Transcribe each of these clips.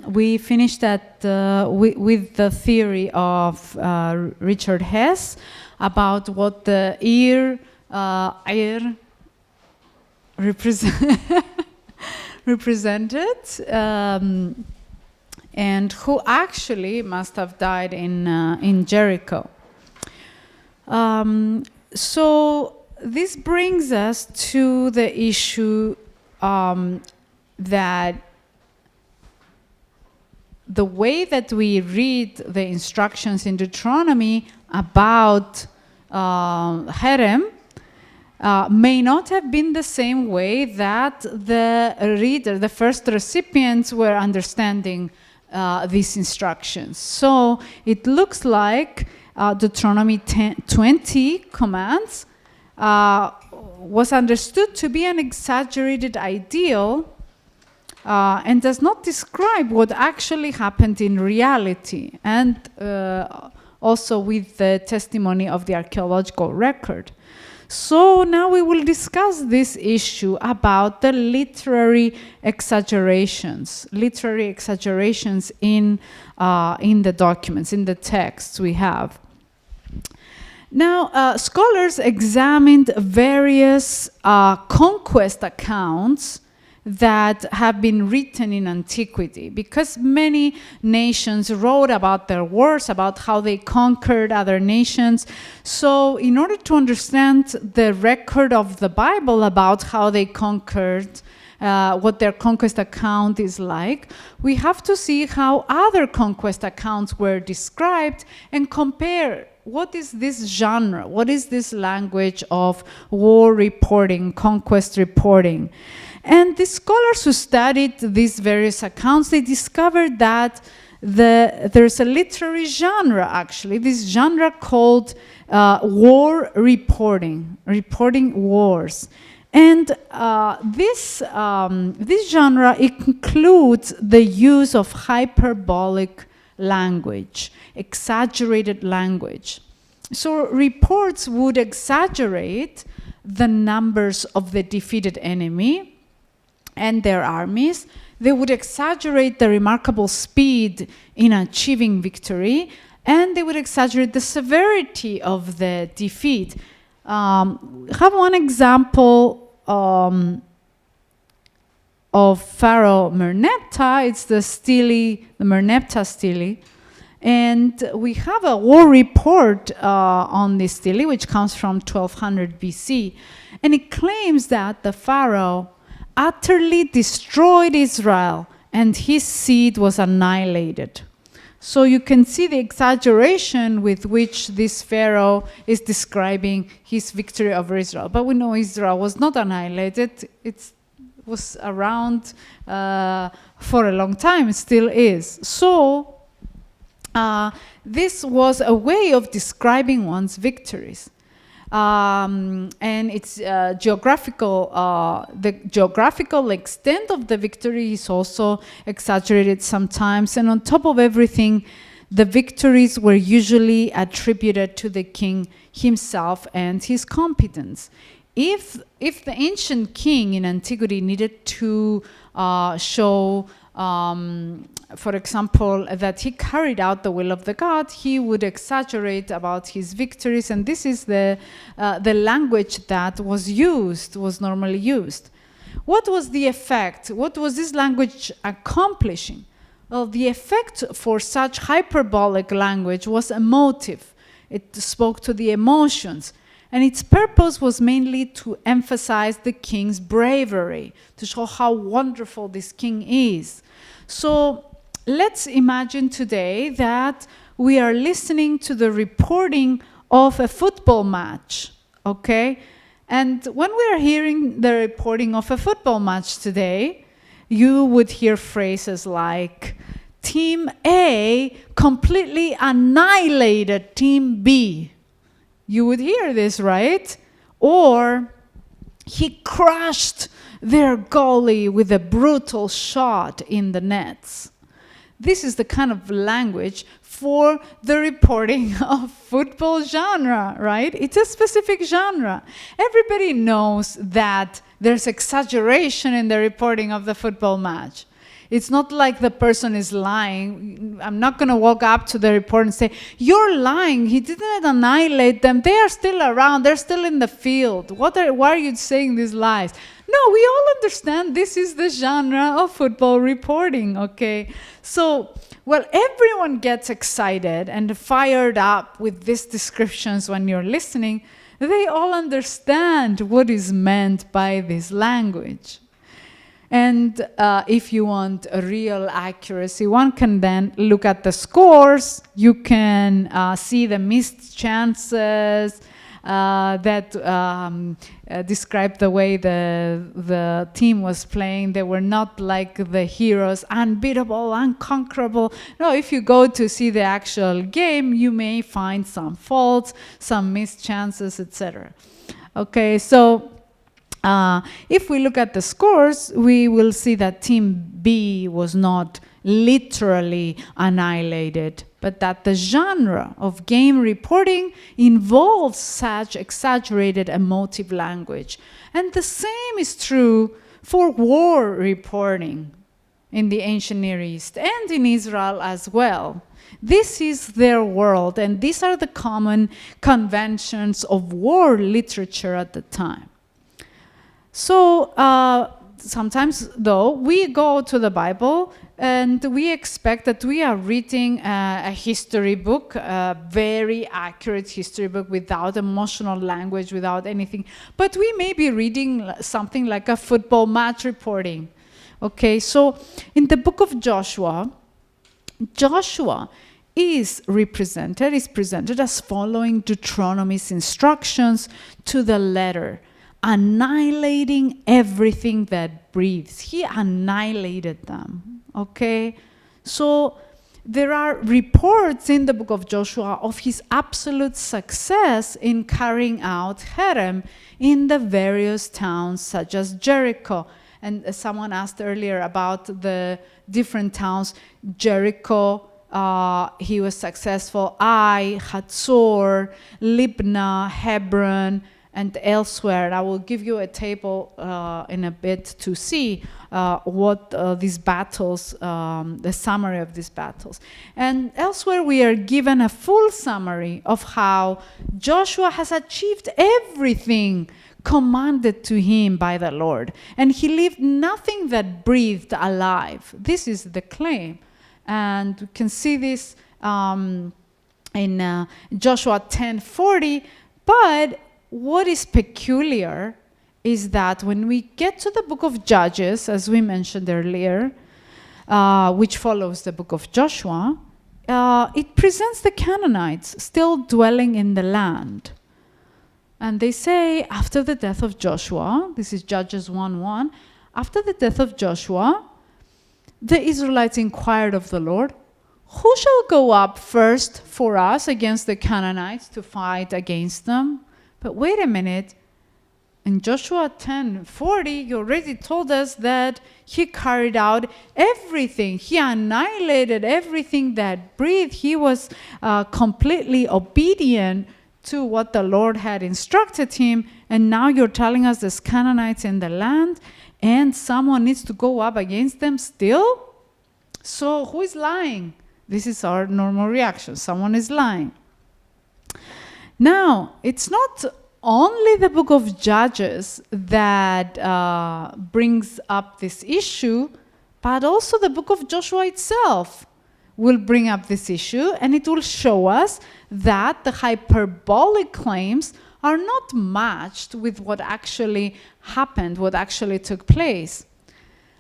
we finished with the theory of Richard Hess about what the ear represented, and who actually must have died in Jericho. So this brings us to the issue that the way that we read the instructions in Deuteronomy about herem may not have been the same way that the first recipients were understanding these instructions. So it looks like Deuteronomy 20 commands was understood to be an exaggerated ideal and does not describe what actually happened in reality, and also with the testimony of the archaeological record. So now we will discuss this issue about the literary exaggerations in the documents, in the texts we have. Now, scholars examined various conquest accounts that have been written in antiquity, because many nations wrote about their wars, about how they conquered other nations. So in order to understand the record of the Bible about how they conquered, what their conquest account is like, we have to see how other conquest accounts were described and compare what is this genre, what is this language of war reporting, conquest reporting. And the scholars who studied these various accounts, they discovered that there's a literary genre, actually, this genre called war reporting, reporting wars. And this genre includes the use of hyperbolic language, exaggerated language. So reports would exaggerate the numbers of the defeated enemy and their armies. They would exaggerate the remarkable speed in achieving victory, and they would exaggerate the severity of the defeat. Have one example of Pharaoh Merneptah. It's the Merneptah stele. And we have a war report on this stele, which comes from 1200 BC. And it claims that the Pharaoh utterly destroyed Israel and his seed was annihilated. So you can see the exaggeration with which this Pharaoh is describing his victory over Israel. But we know Israel was not annihilated. It was around for a long time, it still is. So this was a way of describing one's victories. And it's the geographical extent of the victory is also exaggerated sometimes. And on top of everything, the victories were usually attributed to the king himself and his competence. If the ancient king in antiquity needed to show, for example, that he carried out the will of the God, he would exaggerate about his victories, and this is the language that was normally used. What was the effect? What was this language accomplishing? Well, the effect for such hyperbolic language was emotive. It spoke to the emotions. And its purpose was mainly to emphasize the king's bravery, to show how wonderful this king is. So let's imagine today that we are listening to the reporting of a football match, okay? And when we are hearing the reporting of a football match today, you would hear phrases like, Team A completely annihilated Team B. You would hear this, right? Or he crushed their goalie with a brutal shot in the nets. This is the kind of language for the reporting of football genre, right? It's a specific genre. Everybody knows that there's exaggeration in the reporting of the football match. It's not like the person is lying. I'm not going to walk up to the report and say, you're lying. He didn't annihilate them. They are still around. They're still in the field. Why are you saying these lies? No, we all understand this is the genre of football reporting, okay? So, well, everyone gets excited and fired up with these descriptions when you're listening. They all understand what is meant by this language. And if you want a real accuracy, one can then look at the scores. You can see the missed chances that describe the way the team was playing. They were not like the heroes, unbeatable, unconquerable. No, if you go to see the actual game, you may find some faults, some missed chances, etc. Okay, so if we look at the scores, we will see that Team B was not literally annihilated, but that the genre of game reporting involves such exaggerated emotive language. And the same is true for war reporting in the ancient Near East and in Israel as well. This is their world, and these are the common conventions of war literature at the time. So sometimes, though, we go to the Bible and we expect that we are reading a history book, a very accurate history book without emotional language, without anything. But we may be reading something like a football match reporting. Okay, so in the book of Joshua, Joshua is presented as following Deuteronomy's instructions to the letter, annihilating everything that breathes. He annihilated them, okay? So there are reports in the book of Joshua of his absolute success in carrying out herem in the various towns such as Jericho. And someone asked earlier about the different towns. Jericho, he was successful. Ai, Hatzor, Libnah, Hebron, and elsewhere. I will give you a table in a bit to see what these battles, the summary of these battles. And elsewhere we are given a full summary of how Joshua has achieved everything commanded to him by the Lord. And he left nothing that breathed alive. This is the claim. And you can see this in Joshua 10:40. But what is peculiar is that when we get to the book of Judges, as we mentioned earlier, which follows the book of Joshua, it presents the Canaanites still dwelling in the land. And they say, after the death of Joshua, this is Judges 1:1, after the death of Joshua, the Israelites inquired of the Lord, who shall go up first for us against the Canaanites to fight against them? But wait a minute, in Joshua 10:40, you already told us that he carried out everything. He annihilated everything that breathed. He was completely obedient to what the Lord had instructed him. And now you're telling us there's Canaanites in the land and someone needs to go up against them still? So who is lying? This is our normal reaction. Someone is lying. Now, it's not only the book of Judges that brings up this issue, but also the book of Joshua itself will bring up this issue, and it will show us that the hyperbolic claims are not matched with what actually happened, what actually took place.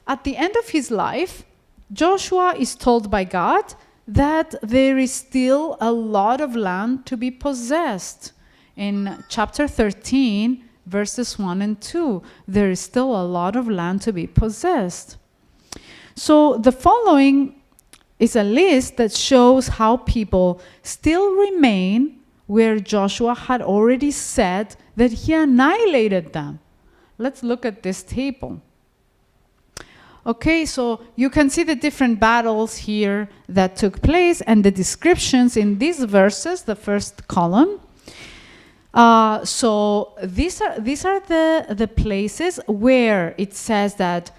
At the end of his life, Joshua is told by God that there is still a lot of land to be possessed. In chapter 13, verses 1 and 2, there is still a lot of land to be possessed. So the following is a list that shows how people still remain where Joshua had already said that he annihilated them. Let's look at this table. Okay, so you can see the different battles here that took place and the descriptions in these verses, the first column. So these are the places where it says that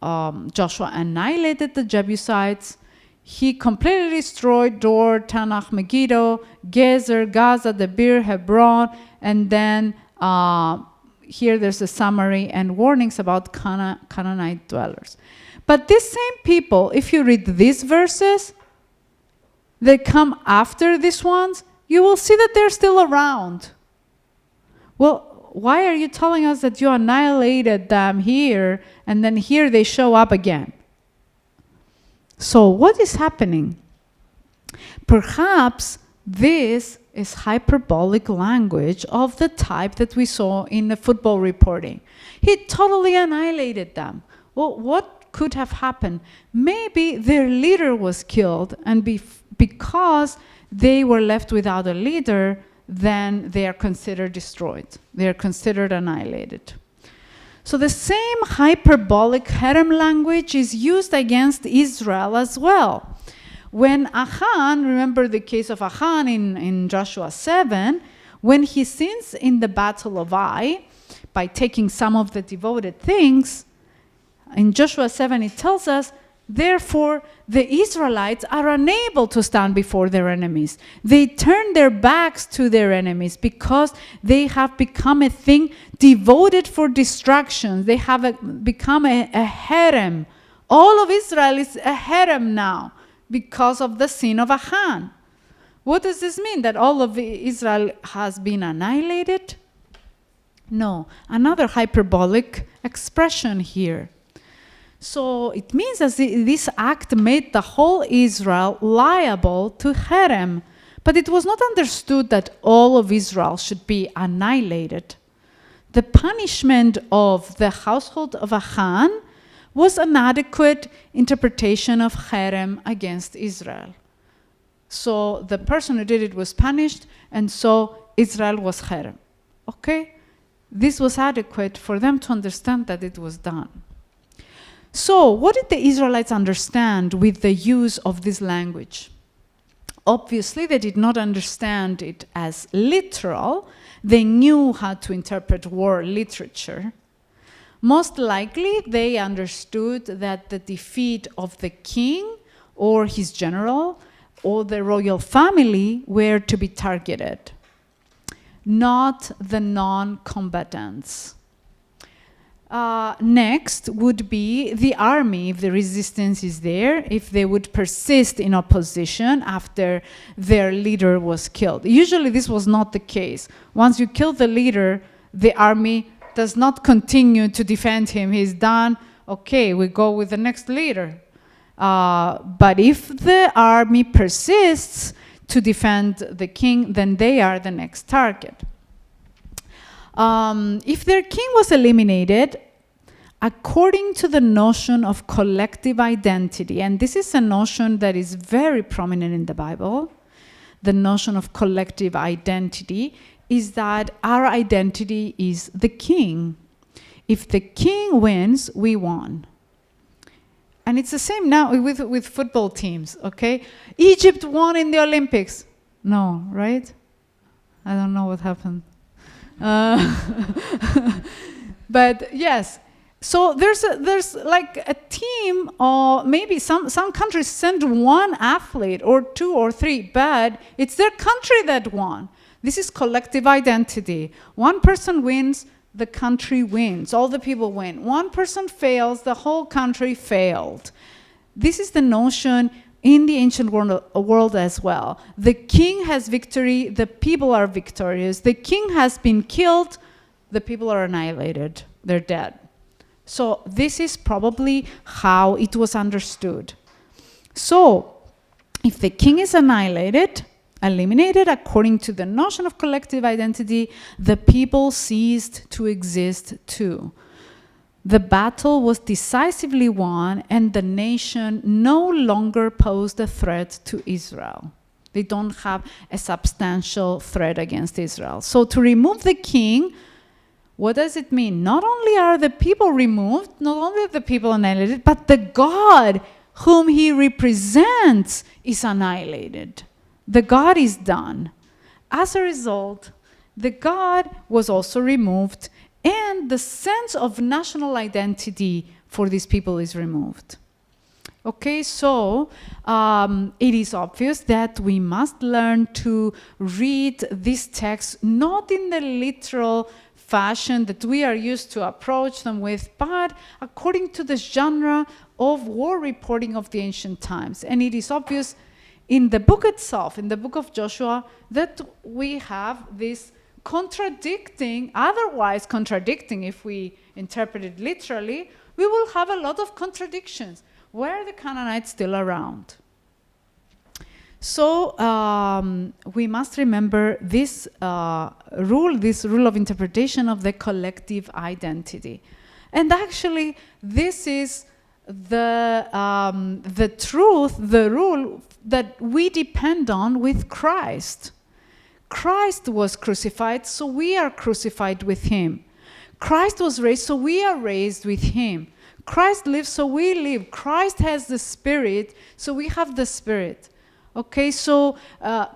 Joshua annihilated the Jebusites. He completely destroyed Dor, Tanakh, Megiddo, Gezer, Gaza, Debir, Hebron, and then here there's a summary and warnings about Canaanite dwellers. But these same people, if you read these verses, they come after these ones, you will see that they're still around. Well, why are you telling us that you annihilated them here, and then here they show up again? So what is happening? Perhaps this is hyperbolic language of the type that we saw in the football reporting. He totally annihilated them. Well, what could have happened? Maybe their leader was killed, and because they were left without a leader, then they are considered destroyed. They are considered annihilated. So the same hyperbolic herem language is used against Israel as well. When Achan, remember the case of Achan in Joshua 7, when he sins in the battle of Ai by taking some of the devoted things, in Joshua 7 it tells us, therefore the Israelites are unable to stand before their enemies. They turn their backs to their enemies because they have become a thing devoted for destruction. They have become a herem. All of Israel is a herem now because of the sin of Achan. What does this mean? That all of Israel has been annihilated? No, another hyperbolic expression here. So it means that this act made the whole Israel liable to herem. But it was not understood that all of Israel should be annihilated. The punishment of the household of Achan was an adequate interpretation of herem against Israel. So the person who did it was punished, and so Israel was herem. Okay? This was adequate for them to understand that it was done. So, what did the Israelites understand with the use of this language? Obviously, they did not understand it as literal. They knew how to interpret war literature. Most likely, they understood that the defeat of the king or his general or the royal family were to be targeted, not the non-combatants. Next would be the army, if the resistance is there, if they would persist in opposition after their leader was killed. Usually this was not the case. Once you kill the leader, the army does not continue to defend him. He's done. Okay, we go with the next leader. But if the army persists to defend the king, then they are the next target. If their king was eliminated, according to the notion of collective identity, and this is a notion that is very prominent in the Bible, the notion of collective identity is that our identity is the king. If the king wins, we won. And it's the same now with football teams, okay? Egypt won in the Olympics. No, right? I don't know what happened. But yes, so there's like a team, or maybe some countries send one athlete or two or three, but it's their country that won. This is collective identity. One person wins, the country wins. All the people win. One person fails, the whole country failed. This is the notion in the ancient world as well. The king has victory, the people are victorious. The king has been killed, the people are annihilated. They're dead. So this is probably how it was understood. So if the king is eliminated according to the notion of collective identity, the people ceased to exist too. The battle was decisively won, and the nation no longer posed a threat to Israel. They don't have a substantial threat against Israel. So to remove the king, what does it mean? Not only are the people removed, not only are the people annihilated, but the God whom he represents is annihilated. The God is done. As a result, the God was also removed, and the sense of national identity for these people is removed. Okay, so it is obvious that we must learn to read this text not in the literal fashion that we are used to approach them with, but according to the genre of war reporting of the ancient times. And it is obvious in the book itself, in the book of Joshua, that we have this otherwise contradicting, if we interpret it literally, we will have a lot of contradictions. Where are the Canaanites still around? So we must remember this rule of interpretation of the collective identity. And actually, this is the truth, the rule that we depend on with Christ. Christ was crucified, so we are crucified with him. Christ was raised, so we are raised with him. Christ lives, so we live. Christ has the Spirit, so we have the Spirit. Okay, so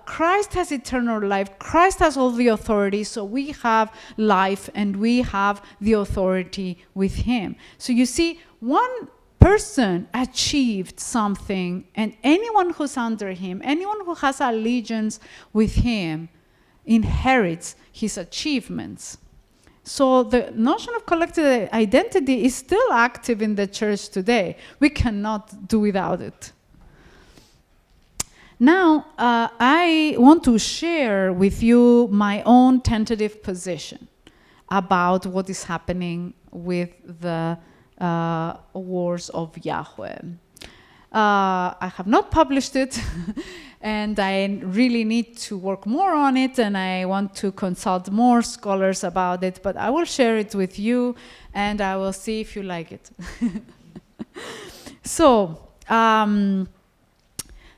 Christ has eternal life. Christ has all the authority, so we have life and we have the authority with him. So you see, one person achieved something, and anyone who's under him, anyone who has allegiance with him, inherits his achievements. So the notion of collective identity is still active in the church today. We cannot do without it. Now, I want to share with you my own tentative position about what is happening with the wars of Yahweh. I have not published it, and I really need to work more on it, and I want to consult more scholars about it, but I will share it with you, and I will see if you like it. So,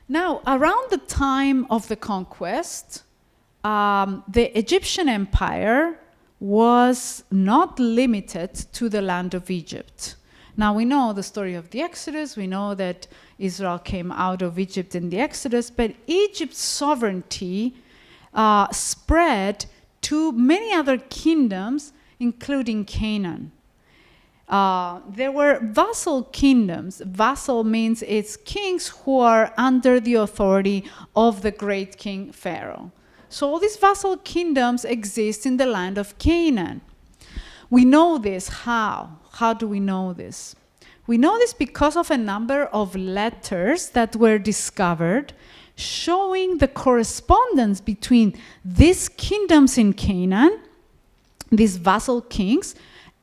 now, around the time of the conquest, the Egyptian empire was not limited to the land of Egypt. Now, we know the story of the Exodus. We know that Israel came out of Egypt in the Exodus, but Egypt's sovereignty spread to many other kingdoms, including Canaan. There were vassal kingdoms. Vassal means it's kings who are under the authority of the great king Pharaoh. So all these vassal kingdoms exist in the land of Canaan. We know this. How? How do we know this? We know this because of a number of letters that were discovered showing the correspondence between these kingdoms in Canaan, these vassal kings,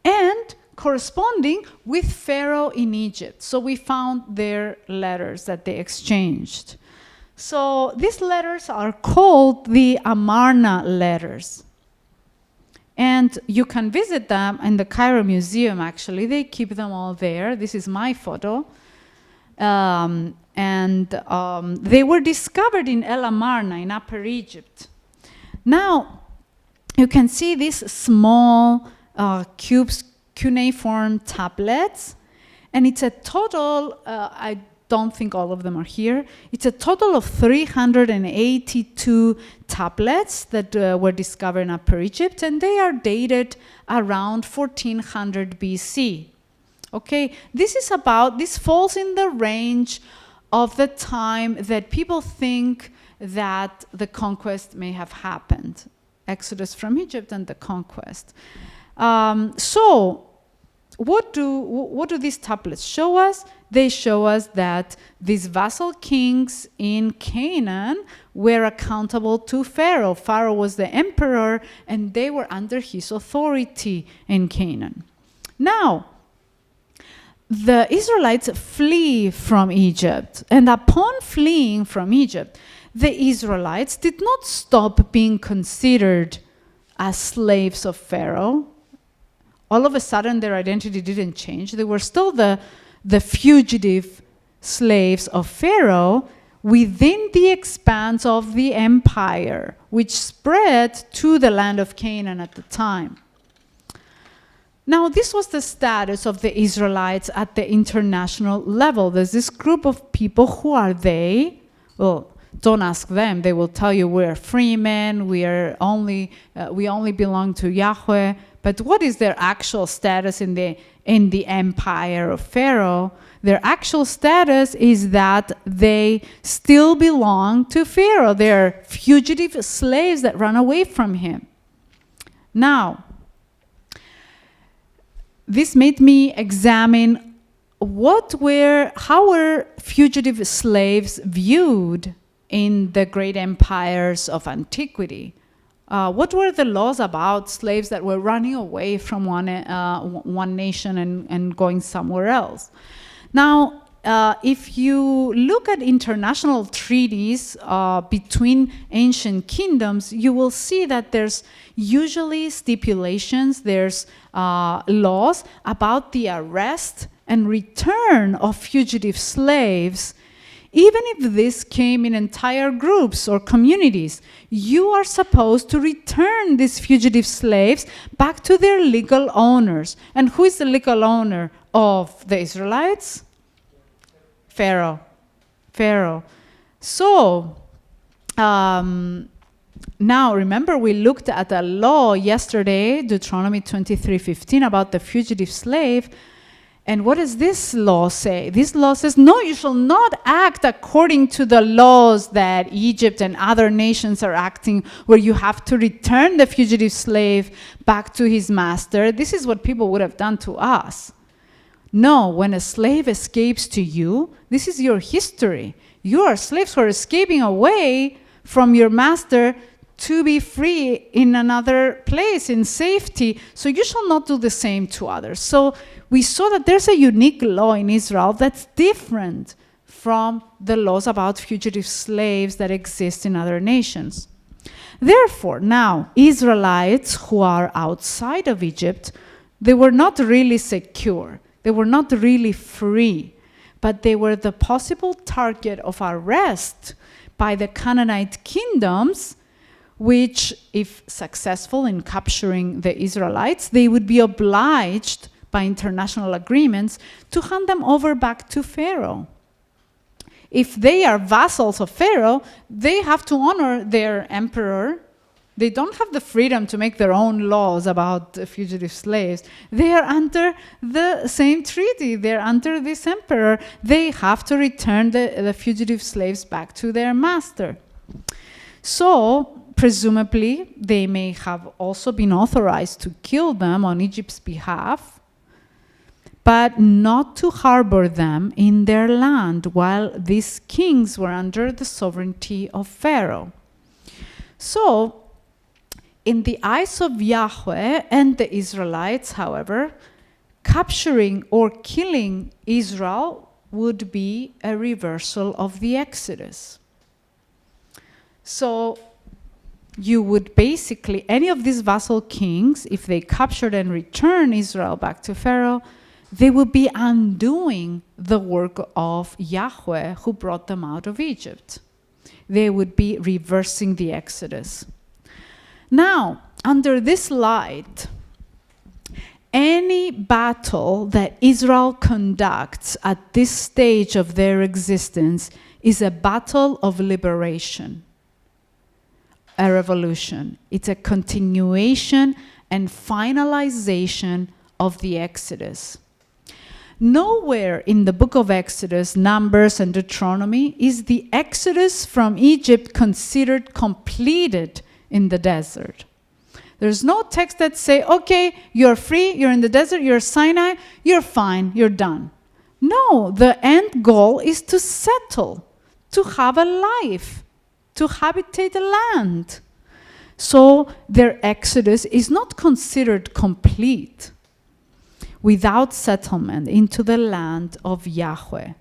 and corresponding with Pharaoh in Egypt. So we found their letters that they exchanged. So these letters are called the Amarna Letters. And you can visit them in the Cairo Museum, actually. They keep them all there. This is my photo. They were discovered in El Amarna in Upper Egypt. Now, you can see these small cuneiform tablets, and it's a total, I don't think all of them are here, it's a total of 382 tablets that were discovered in Upper Egypt, and they are dated around 1400 BC. Okay, this falls in the range of the time that people think that the conquest may have happened. Exodus from Egypt and the conquest. So, what do these tablets show us? They show us that these vassal kings in Canaan were accountable to Pharaoh. Pharaoh was the emperor, and they were under his authority in Canaan. Now, the Israelites flee from Egypt, and upon fleeing from Egypt, the Israelites did not stop being considered as slaves of Pharaoh. All of a sudden, their identity didn't change. They were still the fugitive slaves of Pharaoh within the expanse of the empire, which spread to the land of Canaan at the time. Now, this was the status of the Israelites at the international level. There's this group of people. Who are they? Well, don't ask them. They will tell you we're free men. We only belong to Yahweh. But what is their actual status in the empire of Pharaoh? Their actual status is that they still belong to Pharaoh. They're fugitive slaves that run away from him. Now, this made me examine how were fugitive slaves viewed in the great empires of antiquity? What were the laws about slaves that were running away from one nation and going somewhere else? Now, if you look at international treaties between ancient kingdoms, you will see that there's usually stipulations, there's laws about the arrest and return of fugitive slaves. Even if this came in entire groups or communities, you are supposed to return these fugitive slaves back to their legal owners. And who is the legal owner of the Israelites? Pharaoh. So, now remember we looked at a law yesterday, Deuteronomy 23:15, about the fugitive slave. And what does this law say? This law says, no, you shall not act according to the laws that Egypt and other nations are acting, where you have to return the fugitive slave back to his master. This is what people would have done to us. No, when a slave escapes to you, this is your history. You are slaves who are escaping away from your master to be free in another place, in safety. So you shall not do the same to others. So we saw that there's a unique law in Israel that's different from the laws about fugitive slaves that exist in other nations. Therefore, now, Israelites who are outside of Egypt, they were not really secure. They were not really free, but they were the possible target of arrest by the Canaanite kingdoms, which, if successful in capturing the Israelites, they would be obliged by international agreements to hand them over back to Pharaoh. If they are vassals of Pharaoh, they have to honor their emperor. They don't have the freedom to make their own laws about fugitive slaves. They are under the same treaty. They're under this emperor. They have to return the fugitive slaves back to their master. So, presumably, they may have also been authorized to kill them on Egypt's behalf, but not to harbor them in their land while these kings were under the sovereignty of Pharaoh. So, in the eyes of Yahweh and the Israelites, however, capturing or killing Israel would be a reversal of the Exodus. So, you would basically, any of these vassal kings, if they captured and returned Israel back to Pharaoh, they would be undoing the work of Yahweh who brought them out of Egypt. They would be reversing the Exodus. Now, under this light, any battle that Israel conducts at this stage of their existence is a battle of liberation. A revolution. It's a continuation and finalization of the Exodus. Nowhere in the book of Exodus, Numbers, and Deuteronomy is the Exodus from Egypt considered completed in the desert. There's no text that say, okay, you're free, you're in the desert, you're Sinai, you're fine, you're done. No, the end goal is to settle, to have a life, to habitate a land. So their exodus is not considered complete without settlement into the land of Yahweh.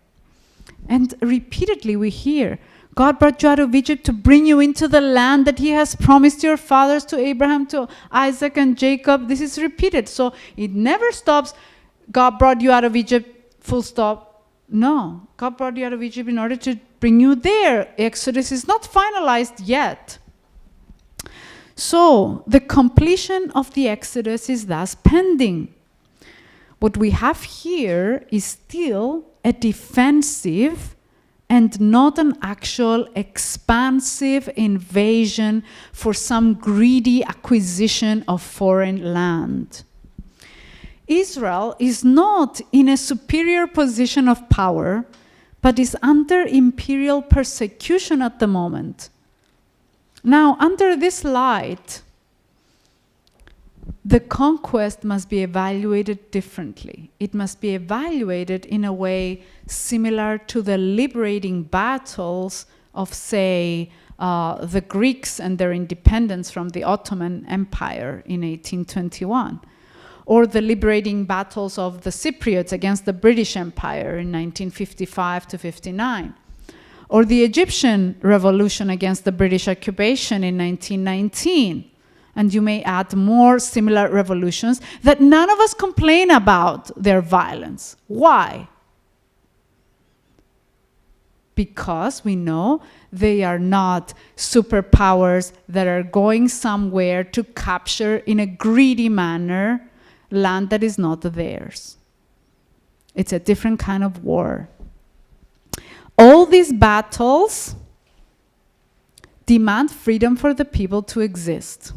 And repeatedly we hear, God brought you out of Egypt to bring you into the land that he has promised your fathers, to Abraham, to Isaac, and Jacob. This is repeated. So it never stops, God brought you out of Egypt, full stop. No, God brought you out of Egypt in order to bring you there. Exodus is not finalized yet. So the completion of the Exodus is thus pending. What we have here is still a defensive and not an actual expansive invasion for some greedy acquisition of foreign land. Israel is not in a superior position of power, but is under imperial persecution at the moment. Now, under this light, the conquest must be evaluated differently. It must be evaluated in a way similar to the liberating battles of, say, the Greeks and their independence from the Ottoman Empire in 1821, or the liberating battles of the Cypriots against the British Empire in 1955 to 59, or the Egyptian revolution against the British occupation in 1919. And you may add more similar revolutions that none of us complain about their violence. Why? Because we know they are not superpowers that are going somewhere to capture in a greedy manner land that is not theirs. It's a different kind of war. All these battles demand freedom for the people to exist.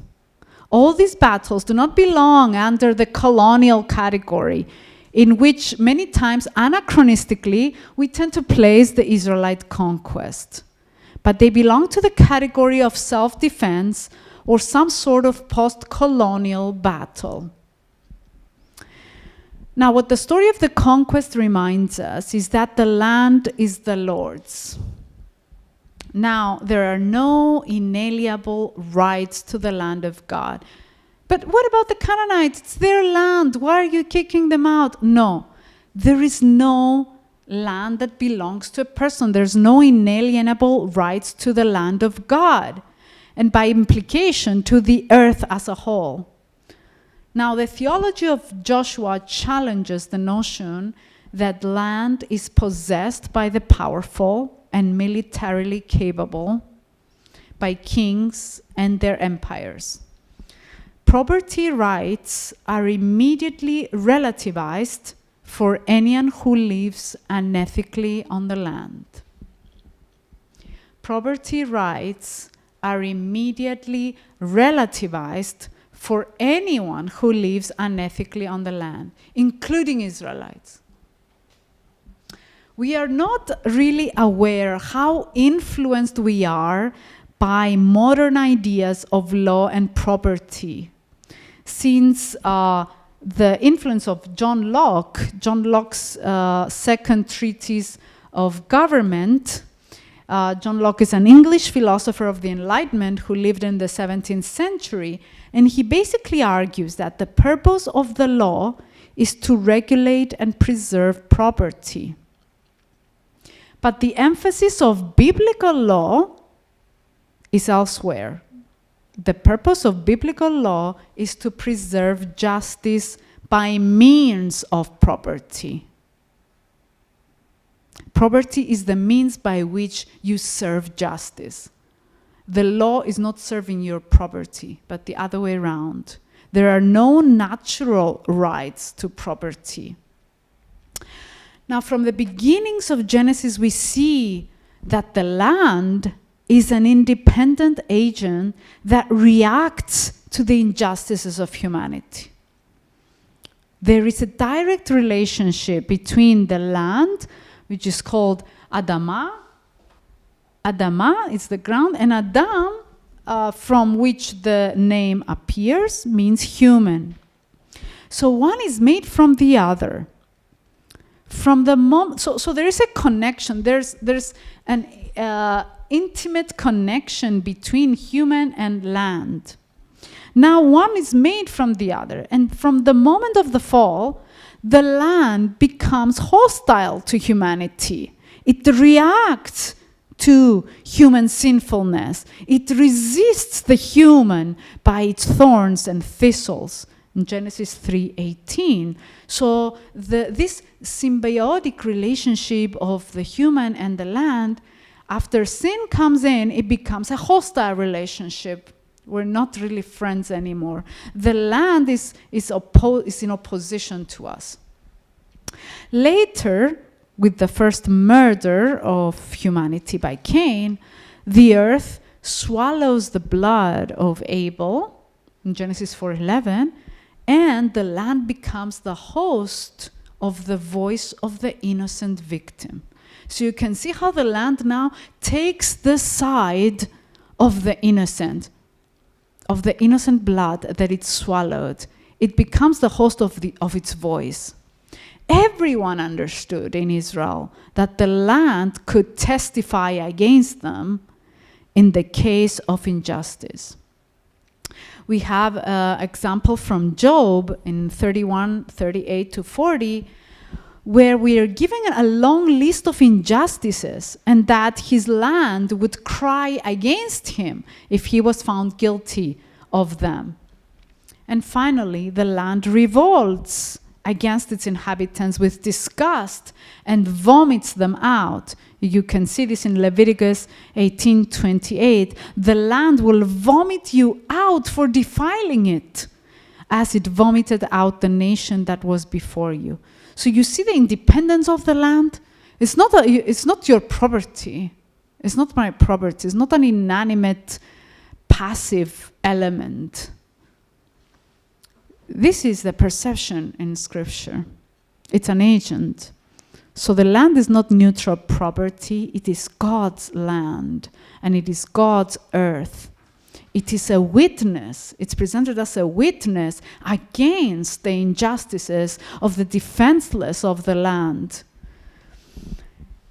All these battles do not belong under the colonial category, in which many times anachronistically we tend to place the Israelite conquest. But they belong to the category of self-defense or some sort of post-colonial battle. Now, what the story of the conquest reminds us is that the land is the Lord's. Now, there are no inalienable rights to the land of God. But what about the Canaanites? It's their land. Why are you kicking them out? No, there is no land that belongs to a person. There's no inalienable rights to the land of God, and by implication, to the earth as a whole. Now, the theology of Joshua challenges the notion that land is possessed by the powerful and militarily capable, by kings and their empires. Property rights are immediately relativized for anyone who lives unethically on the land. Property rights are immediately relativized for anyone who lives unethically on the land, including Israelites. We are not really aware how influenced we are by modern ideas of law and property. Since the influence of John Locke's second treatise of government. John Locke is an English philosopher of the Enlightenment who lived in the 17th century, and he basically argues that the purpose of the law is to regulate and preserve property. But the emphasis of biblical law is elsewhere. The purpose of biblical law is to preserve justice by means of property. Property is the means by which you serve justice. The law is not serving your property, but the other way around. There are no natural rights to property. Now, from the beginnings of Genesis, we see that the land is an independent agent that reacts to the injustices of humanity. There is a direct relationship between the land, which is called Adamah. Adamah is the ground, and Adam, from which the name appears, means human. So one is made from the other. From the moment, so there is a connection. There's an intimate connection between human and land. Now one is made from the other, and from the moment of the fall, the land becomes hostile to humanity. It reacts to human sinfulness. It resists the human by its thorns and thistles. In Genesis 3:18. So this symbiotic relationship of the human and the land, after sin comes in, it becomes a hostile relationship. We're not really friends anymore. The land is in opposition to us. Later, with the first murder of humanity by Cain, the earth swallows the blood of Abel in Genesis 4:11, and the land becomes the host of the voice of the innocent victim. So you can see how the land now takes the side of the innocent blood that it swallowed. It becomes the host of its voice. Everyone understood in Israel that the land could testify against them in the case of injustice. We have an example from Job in 31:38-40, where we are given a long list of injustices and that his land would cry against him if he was found guilty of them. And finally, the land revolts against its inhabitants with disgust and vomits them out. You can see this in Leviticus 18:28. The land will vomit you out for defiling it, as it vomited out the nation that was before you. So you see the independence of the land? It's not your property. It's not my property. It's not an inanimate, passive element. This is the perception in Scripture. It's an agent. So the land is not neutral property. It is God's land, and it is God's earth. It is a witness. It's presented as a witness against the injustices of the defenseless of the land.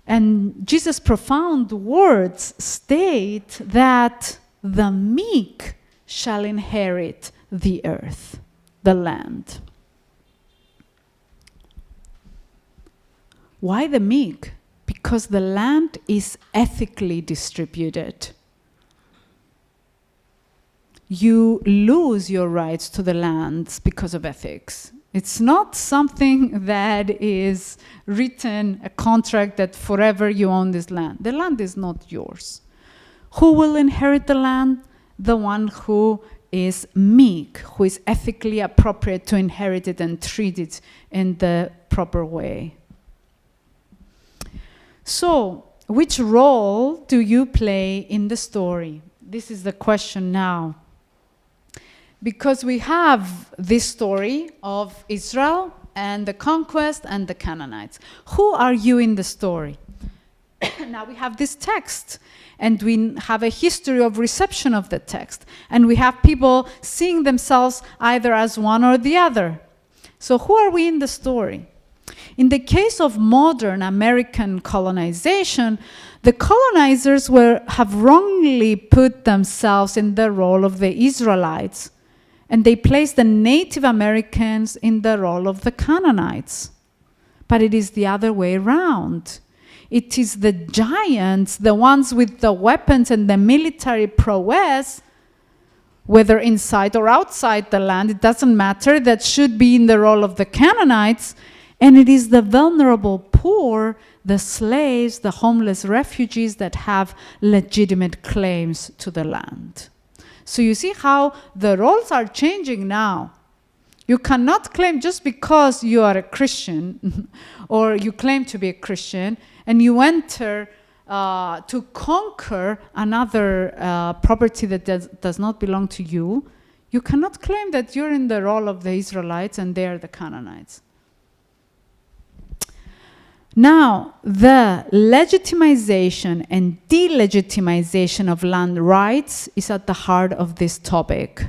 And Jesus' profound words state that the meek shall inherit the earth, the land. Why the meek? Because the land is ethically distributed. You lose your rights to the land because of ethics. It's not something that is written, a contract that forever you own this land. The land is not yours. Who will inherit the land? The one who is meek, who is ethically appropriate to inherit it and treat it in the proper way. So, which role do you play in the story? This is the question now. Because we have this story of Israel and the conquest and the Canaanites. Who are you in the story? Now we have this text, and we have a history of reception of the text, and we have people seeing themselves either as one or the other. So who are we in the story? In the case of modern American colonization, the colonizers have wrongly put themselves in the role of the Israelites, and they placed the Native Americans in the role of the Canaanites. But it is the other way around. It is the giants, the ones with the weapons and the military prowess, whether inside or outside the land, it doesn't matter, that should be in the role of the Canaanites. And it is the vulnerable poor, the slaves, the homeless refugees that have legitimate claims to the land. So you see how the roles are changing now. You cannot claim just because you are a Christian or you claim to be a Christian and you enter to conquer another property that does not belong to you. You cannot claim that you're in the role of the Israelites and they are the Canaanites. Now, the legitimization and delegitimization of land rights is at the heart of this topic.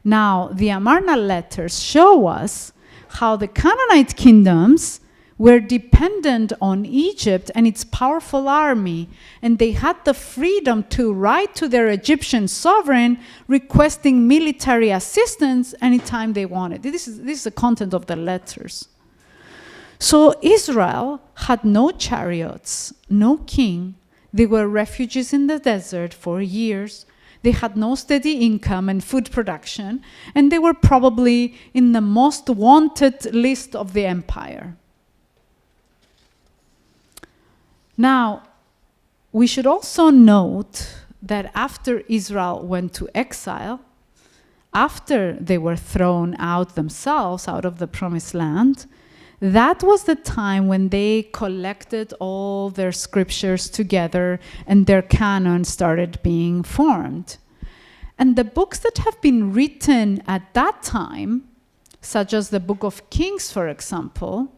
Now, the Amarna Letters show us how the Canaanite kingdoms were dependent on Egypt and its powerful army, and they had the freedom to write to their Egyptian sovereign requesting military assistance anytime they wanted. This is the content of the letters. So Israel had no chariots, no king. They were refugees in the desert for years. They had no steady income and food production, and they were probably in the most wanted list of the empire. Now, we should also note that after Israel went to exile, after they were thrown out themselves, out of the promised land, that was the time when they collected all their scriptures together and their canon started being formed. And the books that have been written at that time, such as the Book of Kings, for example,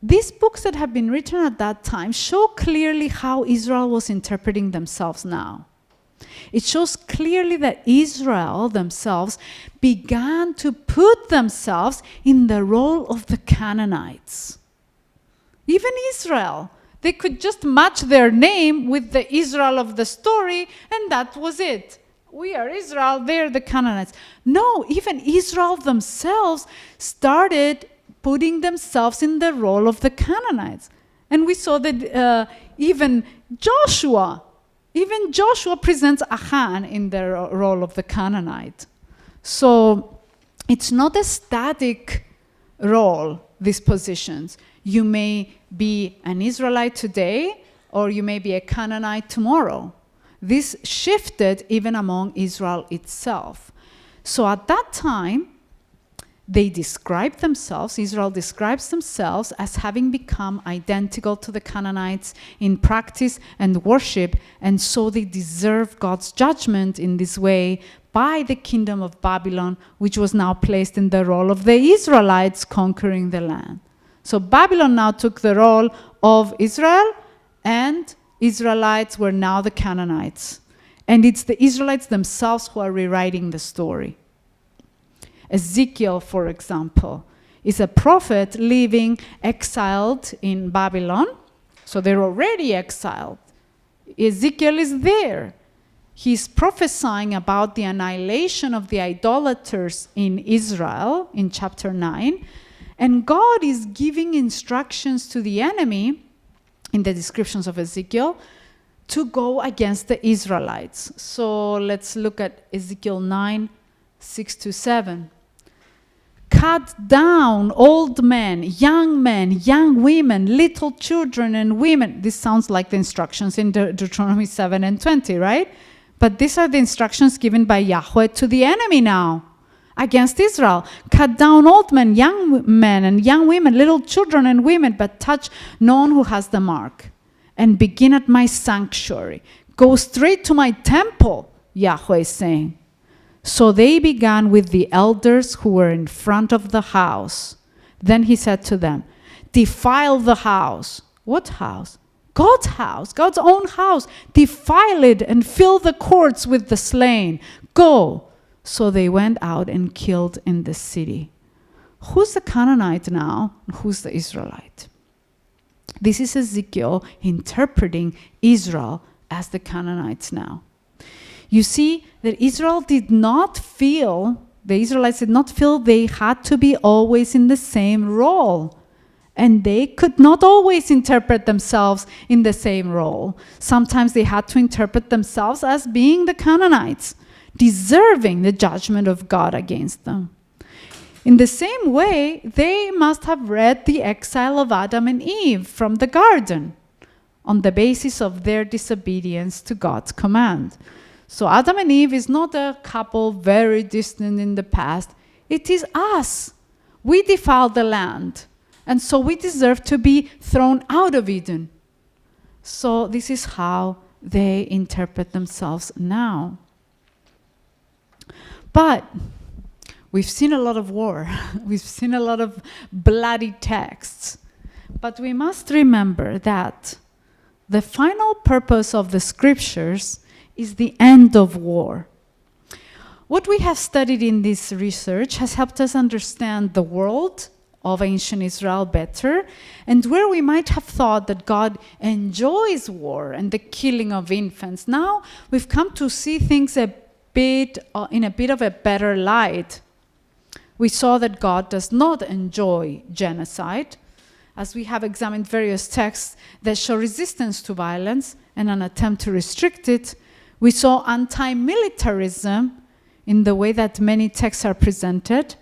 these books that have been written at that time show clearly how Israel was interpreting themselves now. It shows clearly that Israel themselves began to put themselves in the role of the Canaanites. Even Israel, they could just match their name with the Israel of the story, and that was it. We are Israel, they're the Canaanites. No, even Israel themselves started putting themselves in the role of the Canaanites. And we saw that even Joshua presents Achan in the role of the Canaanite. So it's not a static role, these positions. You may be an Israelite today, or you may be a Canaanite tomorrow. This shifted even among Israel itself. So at that time, they described themselves, Israel describes themselves as having become identical to the Canaanites in practice and worship, and so they deserve God's judgment in this way by the kingdom of Babylon, which was now placed in the role of the Israelites conquering the land. So Babylon now took the role of Israel, and Israelites were now the Canaanites. And it's the Israelites themselves who are rewriting the story. Ezekiel, for example, is a prophet living exiled in Babylon. So they're already exiled. Ezekiel is there. He's prophesying about the annihilation of the idolaters in Israel in chapter 9. And God is giving instructions to the enemy in the descriptions of Ezekiel to go against the Israelites. So let's look at Ezekiel 9, 6-7. Cut down old men, young women, little children and women. This sounds like the instructions in Deuteronomy 7 and 20, right? But these are the instructions given by Yahuwah to the enemy now against Israel. Cut down old men, and young women, little children and women, but touch no one who has the mark. And begin at my sanctuary. Go straight to my temple, Yahuwah is saying. So they began with the elders who were in front of the house. Then he said to them, defile the house. What house? God's house, God's own house. Defile it and fill the courts with the slain. Go. So they went out and killed in the city. Who's the Canaanite now? Who's the Israelite? This is Ezekiel interpreting Israel as the Canaanites now. You see that the Israelites did not feel they had to be always in the same role. And they could not always interpret themselves in the same role. Sometimes they had to interpret themselves as being the Canaanites, deserving the judgment of God against them. In the same way, they must have read the exile of Adam and Eve from the garden on the basis of their disobedience to God's command. So Adam and Eve is not a couple very distant in the past. It is us. We defiled the land. And so we deserve to be thrown out of Eden. So this is how they interpret themselves now. But we've seen a lot of war. We've seen a lot of bloody texts. But we must remember that the final purpose of the scriptures is the end of war. What we have studied in this research has helped us understand the world of ancient Israel better, and where we might have thought that God enjoys war and the killing of infants. Now we've come to see things in a bit of a better light. We saw that God does not enjoy genocide, as we have examined various texts that show resistance to violence and an attempt to restrict it. We saw anti-militarism in the way that many texts are presented,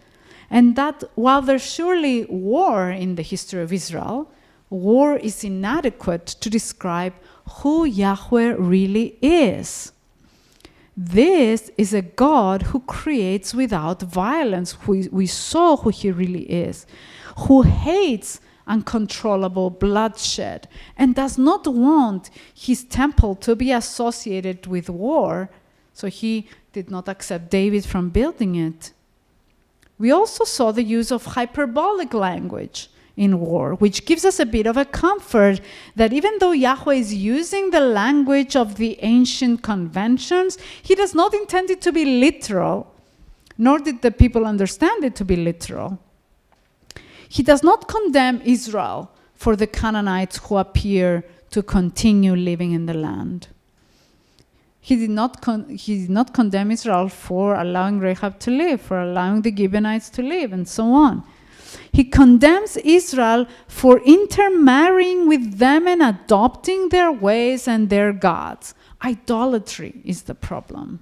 and that while there's surely war in the history of Israel, war is inadequate to describe who Yahweh really is. This is a God who creates without violence. We saw who he really is, who hates uncontrollable bloodshed and does not want his temple to be associated with war. So he did not accept David from building it. We also saw the use of hyperbolic language in war, which gives us a bit of a comfort that even though Yahuwah is using the language of the ancient conventions, he does not intend it to be literal, nor did the people understand it to be literal. He does not condemn Israel for the Canaanites who appear to continue living in the land. He did not condemn Israel for allowing Rahab to live, for allowing the Gibeonites to live, and so on. He condemns Israel for intermarrying with them and adopting their ways and their gods. Idolatry is the problem.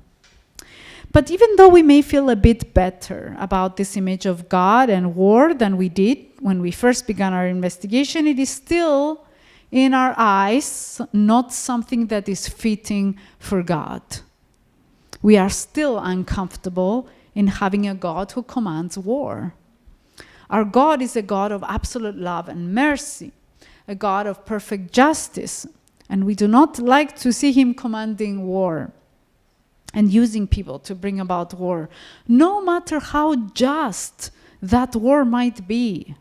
But even though we may feel a bit better about this image of God and war than we did when we first began our investigation, it is still, in our eyes, not something that is fitting for God. We are still uncomfortable in having a God who commands war. Our God is a God of absolute love and mercy, a God of perfect justice, and we do not like to see him commanding war and using people to bring about war, no matter how just that war might be.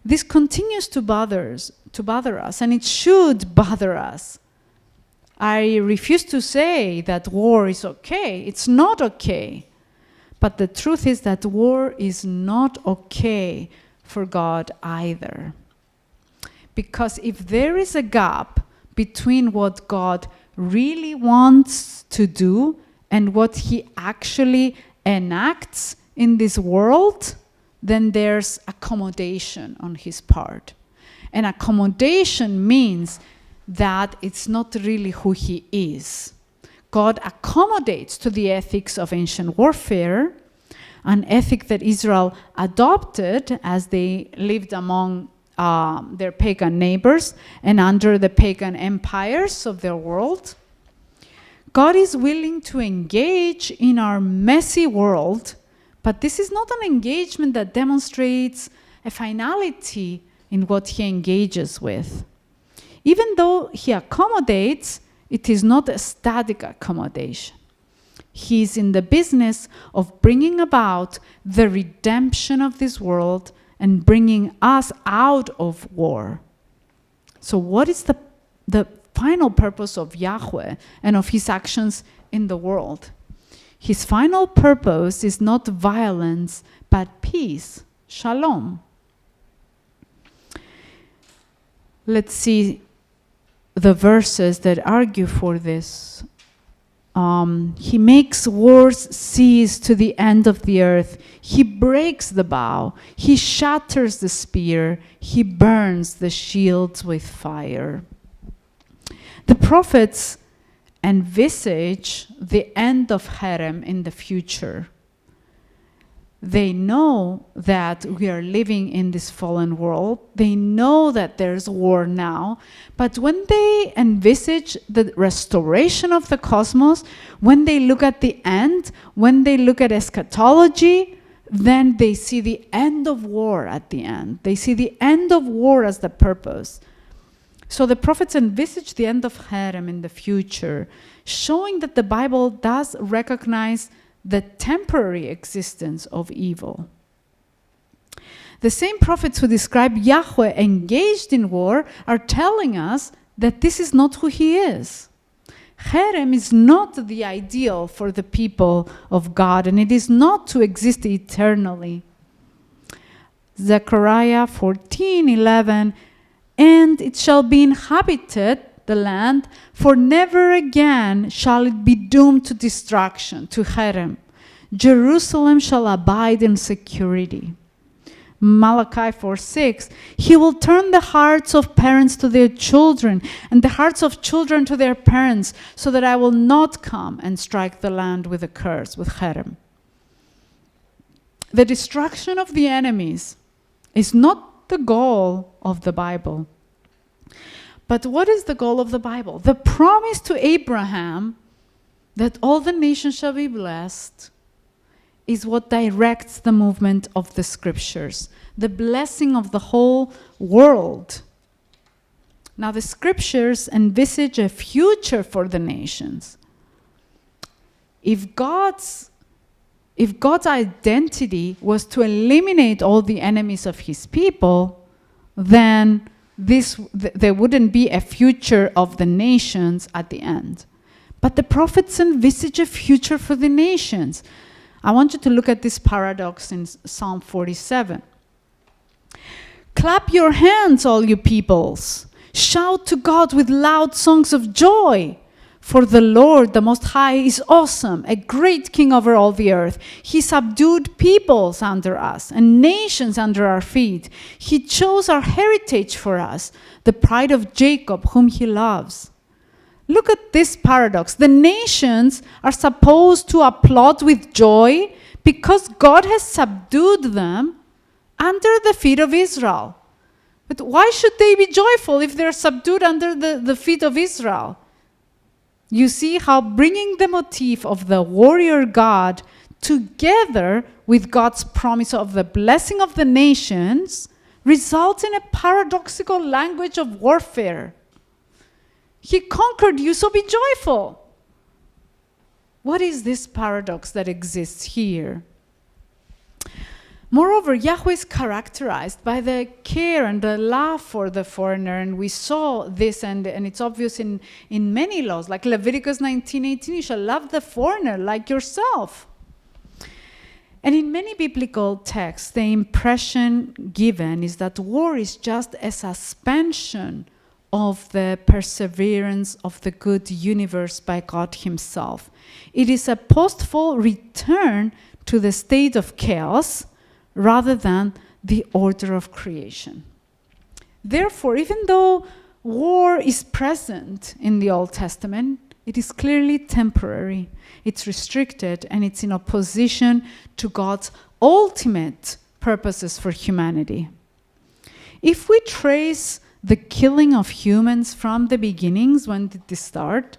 This continues to bother us, and it should bother us. I refuse to say that war is okay. It's not okay. But the truth is that war is not okay for God either. Because if there is a gap between what God really wants to do and what he actually enacts in this world, then there's accommodation on his part. And accommodation means that it's not really who he is. God accommodates to the ethics of ancient warfare, an ethic that Israel adopted as they lived among their pagan neighbors and under the pagan empires of their world. God is willing to engage in our messy world, but this is not an engagement that demonstrates a finality in what he engages with. Even though he accommodates, it is not a static accommodation. He is in the business of bringing about the redemption of this world and bringing us out of war. So what is the final purpose of Yahuwah and of his actions in the world? His final purpose is not violence, but peace, shalom. Let's see the verses that argue for this. He makes wars cease to the end of the earth. He breaks the bow. He shatters the spear. He burns the shields with fire. The prophets envisage the end of Herem in the future. They know that we are living in this fallen world. They know that there's war now. But when they envisage the restoration of the cosmos, when they look at the end, when they look at eschatology, then they see the end of war at the end. They see the end of war as the purpose. So the prophets envisage the end of Herem in the future, showing that the Bible does recognize the temporary existence of evil. The same prophets who describe Yahuwah engaged in war are telling us that this is not who he is. Herem is not the ideal for the people of God, and it is not to exist eternally. Zechariah 14:11, and it shall be inhabited, the land, for never again shall it be doomed to destruction, to Herem. Jerusalem shall abide in security. Malachi 4:6, he will turn the hearts of parents to their children and the hearts of children to their parents, so that I will not come and strike the land with a curse, with Herem. The destruction of the enemies is not the goal of the Bible. But what is the goal of the Bible? The promise to Abraham that all the nations shall be blessed is what directs the movement of the scriptures, the blessing of the whole world. Now, the scriptures envisage a future for the nations. If God's identity was to eliminate all the enemies of his people, then there wouldn't be a future of the nations at the end. But the prophets envisage a future for the nations. I want you to look at this paradox in Psalm 47. Clap your hands, all you peoples. Shout to God with loud songs of joy. For the Lord, the Most High, is awesome, a great king over all the earth. He subdued peoples under us and nations under our feet. He chose our heritage for us, the pride of Jacob, whom he loves. Look at this paradox. The nations are supposed to applaud with joy because God has subdued them under the feet of Israel. But why should they be joyful if they're subdued under the feet of Israel? You see how bringing the motif of the warrior God together with God's promise of the blessing of the nations results in a paradoxical language of warfare. He conquered you, so be joyful. What is this paradox that exists here? Moreover, Yahweh is characterized by the care and the love for the foreigner, and we saw this, and it's obvious in many laws, like Leviticus 19:18, you shall love the foreigner like yourself. And in many biblical texts, the impression given is that war is just a suspension of the perseverance of the good universe by God himself. It is a post-fall return to the state of chaos, rather than the order of creation. Therefore, even though war is present in the Old Testament, it is clearly temporary, it's restricted, and it's in opposition to God's ultimate purposes for humanity. If we trace the killing of humans from the beginnings, when did this start?